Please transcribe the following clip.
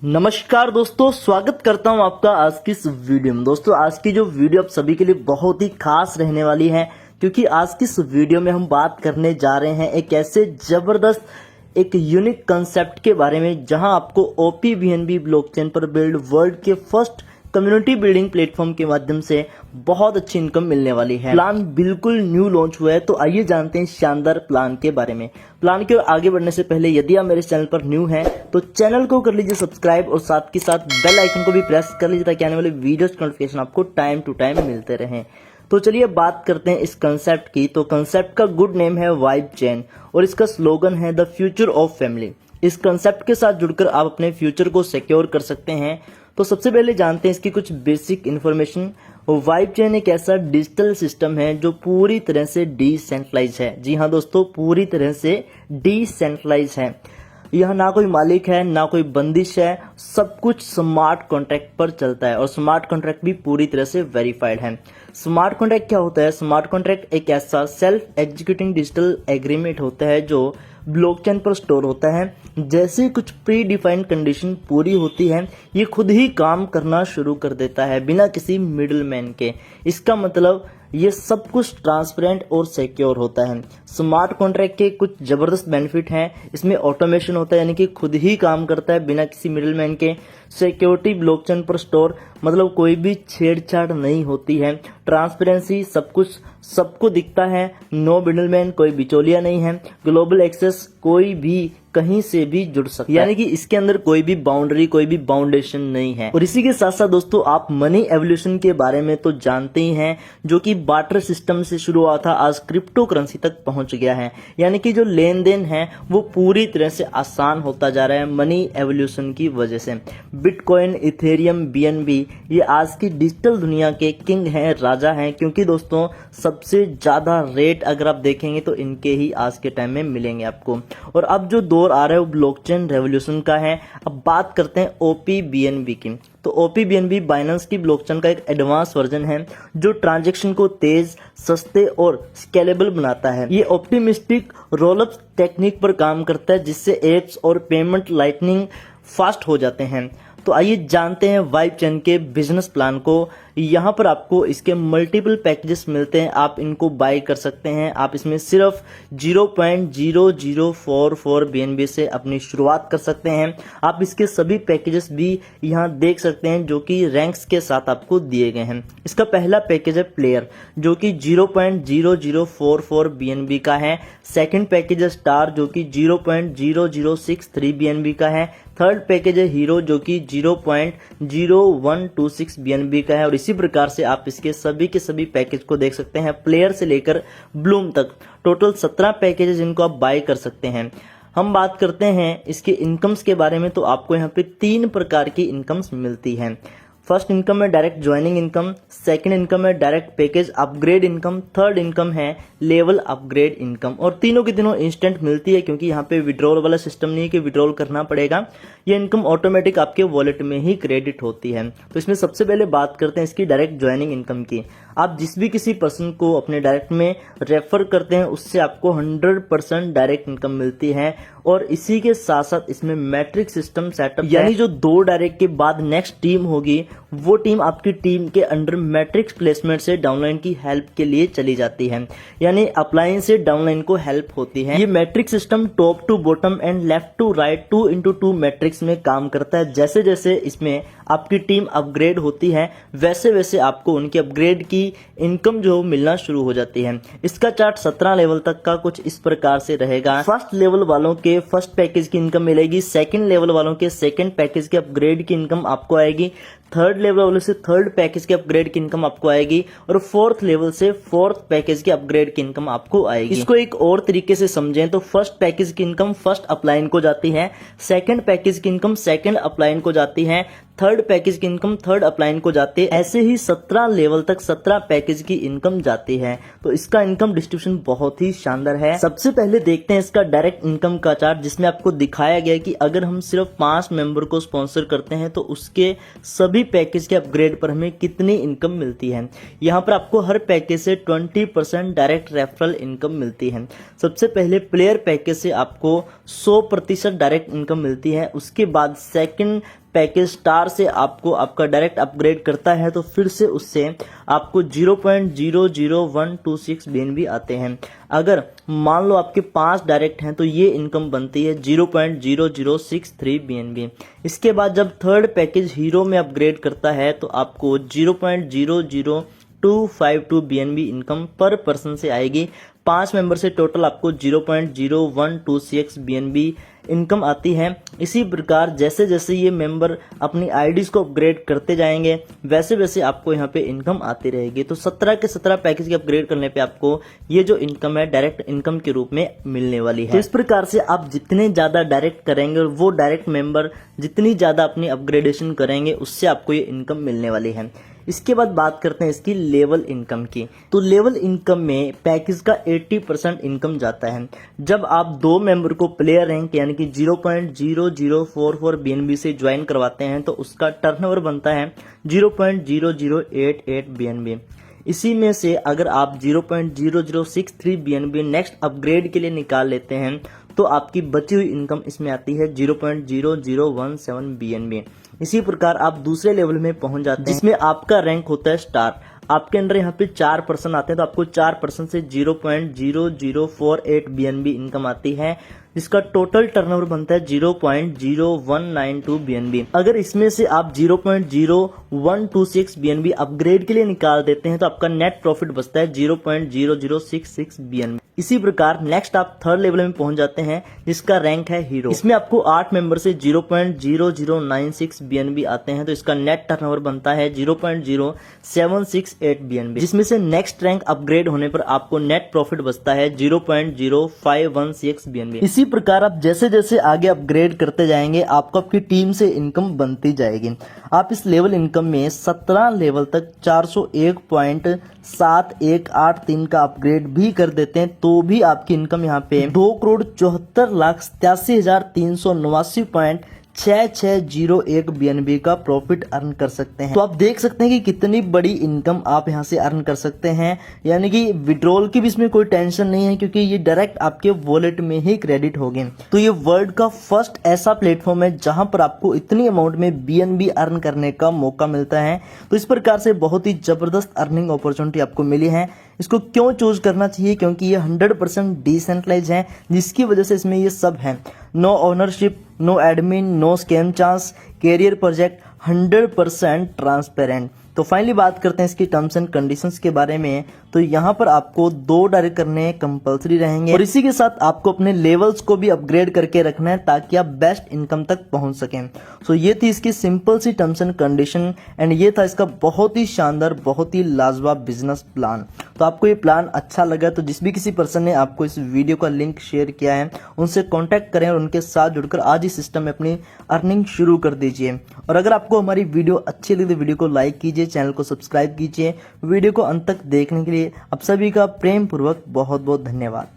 नमस्कार दोस्तों, स्वागत करता हूं आपका आज की इस वीडियो में। दोस्तों, आज की जो वीडियो आप सभी के लिए बहुत ही खास रहने वाली है, क्योंकि आज की इस वीडियो में हम बात करने जा रहे हैं एक ऐसे जबरदस्त एक यूनिक कंसेप्ट के बारे में जहां आपको OPBNB ब्लॉकचेन पर बिल्ड वर्ल्ड के फर्स्ट कम्युनिटी बिल्डिंग प्लेटफॉर्म के माध्यम से बहुत अच्छी इनकम मिलने वाली है। प्लान बिल्कुल न्यू लॉन्च हुआ है, तो आइए जानते हैं शानदार प्लान के बारे में। प्लान की ओर आगे बढ़ने से पहले यदि आप मेरे चैनल पर न्यू हैं तो चैनल को कर लीजिए सब्सक्राइब और साथ के साथ बेल आइकन को भी प्रेस कर लीजिए ताकि आने वाले वीडियोस की नोटिफिकेशन आपको टाइम टू टाइम मिलते रहें। तो चलिए बात करते हैं इस कंसेप्ट की। तो कंसेप्ट का गुड नेम है वाइब चेन और इसका स्लोगन है द फ्यूचर ऑफ फैमिली। इस कंसेप्ट के साथ जुड़कर आप अपने फ्यूचर को सिक्योर कर सकते हैं। तो सबसे पहले जानते हैं इसकी कुछ बेसिक इन्फॉर्मेशन। वाइब चेन एक ऐसा डिजिटल सिस्टम है जो पूरी तरह से डिसेंट्रलाइज है। जी हाँ दोस्तों, पूरी तरह से डिसेंट्रलाइज है। यह ना कोई मालिक है ना कोई बंदिश है, सब कुछ स्मार्ट कॉन्ट्रैक्ट पर चलता है और स्मार्ट कॉन्ट्रैक्ट भी पूरी तरह से वेरीफाइड है। स्मार्ट कॉन्ट्रैक्ट क्या होता है? स्मार्ट कॉन्ट्रैक्ट एक ऐसा सेल्फ एग्जीक्यूटिंग डिजिटल एग्रीमेंट होता है जो ब्लॉकचेन पर स्टोर होता है। जैसे कुछ प्री डिफाइंड कंडीशन पूरी होती है, ये खुद ही काम करना शुरू कर देता है बिना किसी मिडलमैन के। इसका मतलब ये सब कुछ ट्रांसपेरेंट और सिक्योर होता है। स्मार्ट कॉन्ट्रैक्ट के कुछ जबरदस्त बेनिफिट हैं। इसमें ऑटोमेशन होता है, यानी कि खुद ही काम करता है बिना किसी मिडलमैन के। सिक्योरिटी ब्लॉकचेन पर स्टोर, मतलब कोई भी छेड़छाड़ नहीं होती है। ट्रांसपेरेंसी, सब कुछ सबको दिखता है। नो मिडलमैन, कोई बिचौलिया नहीं है। ग्लोबल एक्सेस, कोई भी कहीं से भी जुड़ सकता है, यानी कि इसके अंदर कोई भी बाउंड्री, कोई भी बाउंडेशन नहीं है। और इसी के साथ साथ दोस्तों, आप मनी एवोल्यूशन के बारे में तो जानते ही हैं, जो कि बार्टर सिस्टम से शुरू हुआ था, आज क्रिप्टो करेंसी तक पहुंच गया है। यानी कि जो लेन देन है वो पूरी तरह से आसान होता जा रहा है मनी एवोल्यूशन की वजह से। बिटकॉइन, इथेरियम, BNB ये आज की डिजिटल दुनिया के किंग हैं, राजा हैं, क्योंकि दोस्तों सबसे ज्यादा रेट अगर आप देखेंगे तो इनके ही आज के टाइम में मिलेंगे आपको। और अब जो दौर आ रहा है वो ब्लॉकचेन रेवोल्यूशन का है। अब बात करते हैं OPBNB की। तो OPBNB बाइनेंस की ब्लॉकचेन का एक एडवांस वर्जन है जो ट्रांजैक्शन को तेज, सस्ते और स्केलेबल बनाता है। ये ऑप्टिमिस्टिक रोलअप टेक्निक पर काम करता है जिससे एप्स और पेमेंट लाइटनिंग फास्ट हो जाते हैं। तो आइए जानते हैं वाइब चेन के बिजनेस प्लान को। यहाँ पर आपको इसके मल्टीपल पैकेजेस मिलते हैं, आप इनको बाय कर सकते हैं। आप इसमें सिर्फ 0.0044 BNB से अपनी शुरुआत कर सकते हैं। आप इसके सभी पैकेजेस भी यहाँ देख सकते हैं जो कि रैंक्स के साथ आपको दिए गए हैं। इसका पहला पैकेज है प्लेयर जो कि 0.0044 BNB का है। सेकंड पैकेज है स्टार जो कि 0.0063 BNB का है। थर्ड पैकेज है हीरो जो कि 0.0126 BNB का है। और इसी प्रकार से आप इसके सभी के सभी पैकेज को देख सकते हैं, प्लेयर से लेकर ब्लूम तक। टोटल 17 पैकेज जिनको आप बाय कर सकते हैं। हम बात करते हैं इसके इनकम्स के बारे में। तो आपको यहाँ पे 3 प्रकार की इनकम्स मिलती हैं। फर्स्ट इनकम है direct joining income, second income है direct package upgrade income, third income है लेवल अपग्रेड इनकम। और तीनों की तीनों इंस्टेंट मिलती है, क्योंकि यहाँ पे विड्रॉल वाला सिस्टम नहीं है कि विड्रॉल करना पड़ेगा। ये इनकम ऑटोमेटिक आपके वॉलेट में ही क्रेडिट होती है। तो इसमें सबसे पहले बात करते हैं इसकी डायरेक्ट ज्वाइनिंग इनकम की। आप जिस भी किसी पर्सन को अपने डायरेक्ट में रेफर करते हैं उससे आपको 100% डायरेक्ट इनकम मिलती है। और इसी के साथ साथ इसमें मैट्रिक्स सिस्टम सेटअप, यानी जो 2 डायरेक्ट के बाद नेक्स्ट टीम होगी वो टीम आपकी टीम के अंडर मैट्रिक्स प्लेसमेंट से डाउनलाइन की हेल्प के लिए चली जाती है, यानी अपलाइन से डाउनलाइन को हेल्प होती है। ये matrix system top to bottom and left to right 2x2 matrix में काम करता है। जैसे जैसे इसमें आपकी टीम अपग्रेड होती है वैसे वैसे आपको उनकी अपग्रेड की इनकम जो मिलना शुरू हो जाती है। इसका चार्ट 17 लेवल तक का कुछ इस प्रकार से रहेगा। फर्स्ट लेवल वालों के फर्स्ट पैकेज की इनकम मिलेगी, सेकंड लेवल वालों के सेकंड पैकेज के अपग्रेड की इनकम आपको आएगी, थर्ड लेवल वालों से थर्ड पैकेज के अपग्रेड की इनकम आपको आएगी और फोर्थ लेवल से फोर्थ पैकेज के अपग्रेड की इनकम आपको आएगी। इसको एक और तरीके से समझें तो फर्स्ट पैकेज की इनकम फर्स्ट अपलाइन को जाती है, सेकंड पैकेज की इनकम सेकंड अपलाइन को जाती है, थर्ड पैकेज की इनकम थर्ड अपलाइन को जाती है। ऐसे ही 17 लेवल तक 17 पैकेज की इनकम जाती है। तो इसका इनकम डिस्ट्रीब्यूशन बहुत ही शानदार है। सबसे पहले देखते हैं इसका डायरेक्ट इनकम का चार्ट, जिसमें आपको दिखाया गया कि अगर हम सिर्फ 5 मेंबर को स्पॉन्सर करते हैं तो उसके सभी पैकेज के अपग्रेड पर हमें कितनी इनकम मिलती है। यहाँ पर आपको हर पैकेज से 20% डायरेक्ट रेफरल इनकम मिलती है। सबसे पहले प्लेयर पैकेज से आपको 100% डायरेक्ट इनकम मिलती है। उसके बाद सेकंड पैकेज स्टार से आपको आपका डायरेक्ट अपग्रेड करता है तो फिर से उससे आपको 0.00126 BNB आते हैं। अगर मान लो आपके 5 डायरेक्ट हैं तो ये इनकम बनती है 0.0063 BNB। इसके बाद जब थर्ड पैकेज हीरो में अपग्रेड करता है तो आपको 0.00252 BNB इनकम पर पर्सन से आएगी। 5 मेंबर से टोटल आपको 0.0126 BNB इनकम आती है। इसी प्रकार जैसे जैसे ये मेंबर अपनी आईडीज को अपग्रेड करते जाएंगे वैसे वैसे आपको यहाँ पे इनकम आती रहेगी। तो 17 के 17 पैकेज के अपग्रेड करने पे आपको ये जो इनकम है डायरेक्ट इनकम के रूप में मिलने वाली है। तो इस प्रकार से आप जितने ज्यादा डायरेक्ट करेंगे और वो डायरेक्ट मेंबर जितनी ज्यादा अपनी अपग्रेडेशन करेंगे उससे आपको ये इनकम मिलने वाली है। इसके बाद बात करते हैं इसकी लेवल इनकम की। तो लेवल इनकम में पैकेज का 80% इनकम जाता है। जब आप 2 मेंबर को प्लेयर रैंक यानी कि 0.0044 BNB से ज्वाइन करवाते हैं तो उसका टर्नओवर बनता है 0.0088 BNB। इसी में से अगर आप 0.0063 BNB नेक्स्ट अपग्रेड के लिए निकाल लेते हैं तो आपकी बची हुई इनकम इसमें आती है 0.0017 BNB। इसी प्रकार आप दूसरे लेवल में पहुंच जाते हैं जिसमें आपका रैंक होता है स्टार। आपके अंदर यहाँ पे 4 पर्सन आते हैं तो आपको 4 पर्सन से 0.0048 BNB इनकम आती है जिसका टोटल टर्नओवर बनता है 0.0192 BNB। अगर इसमें से आप 0.0126 BNB अपग्रेड के लिए निकाल देते हैं तो आपका नेट प्रॉफिट बचता है 0.0066 BNB। इसी प्रकार नेक्स्ट आप थर्ड लेवल में पहुंच जाते हैं जिसका रैंक है हीरो। इसमें आपको 8 मेंबर से 0.0096 BNB आते हैं तो इसका नेट टर्नओवर बनता है 0.0768 BNB, जिसमें से नेक्स्ट रैंक अपग्रेड होने पर आपको नेट प्रॉफिट बचता है 0.0516 BNB। इसी प्रकार आप जैसे जैसे आगे अपग्रेड करते जाएंगे आपको आपकी टीम से इनकम बनती जाएगी। आप इस लेवल इनकम में 17 लेवल तक 401.7183 का अपग्रेड भी कर देते हैं तो भी आपकी इनकम यहाँ पे 2,74,87,389.6601 BNB का प्रॉफिट अर्न कर सकते हैं। तो आप देख सकते हैं कि कितनी बड़ी इनकम आप यहाँ से अर्न कर सकते हैं। यानी कि विड्रॉल की भी इसमें कोई टेंशन नहीं है क्योंकि ये डायरेक्ट आपके वॉलेट में ही क्रेडिट होगी। तो ये वर्ल्ड का फर्स्ट ऐसा प्लेटफॉर्म है जहां पर आपको इतनी अमाउंट में BNB अर्न करने का मौका मिलता है। तो इस प्रकार से बहुत ही जबरदस्त अर्निंग अपॉर्चुनिटी आपको मिली है। इसको क्यों चूज करना चाहिए? क्योंकि ये 100% डिसेंट्रलाइज है जिसकी वजह से इसमें ये सब है। No ownership, no admin, no scam chance, career project, 100% transparent. तो फाइनली बात करते हैं इसकी टर्म्स एंड कंडीशंस के बारे में। तो यहाँ पर आपको 2 डायरेक्ट करने कंपलसरी रहेंगे और इसी के साथ आपको अपने लेवल्स को भी अपग्रेड करके रखना है ताकि आप बेस्ट इनकम तक पहुंच सकें। सो ये थी इसकी सिंपल सी टर्म्स एंड कंडीशन एंड ये था इसका बहुत ही शानदार, बहुत ही लाजवाब बिजनेस प्लान। तो आपको ये प्लान अच्छा लगा तो जिस भी किसी पर्सन ने आपको इस वीडियो का लिंक शेयर किया है उनसे कॉन्टैक्ट करें और उनके साथ जुड़कर आज ही सिस्टम में अपनी अर्निंग शुरू कर दीजिए। और अगर आपको हमारी वीडियो अच्छी लगी तो वीडियो को लाइक कीजिए, चैनल को सब्सक्राइब कीजिए। वीडियो को अंत तक देखने के लिए आप सभी का प्रेम पूर्वक बहुत बहुत धन्यवाद।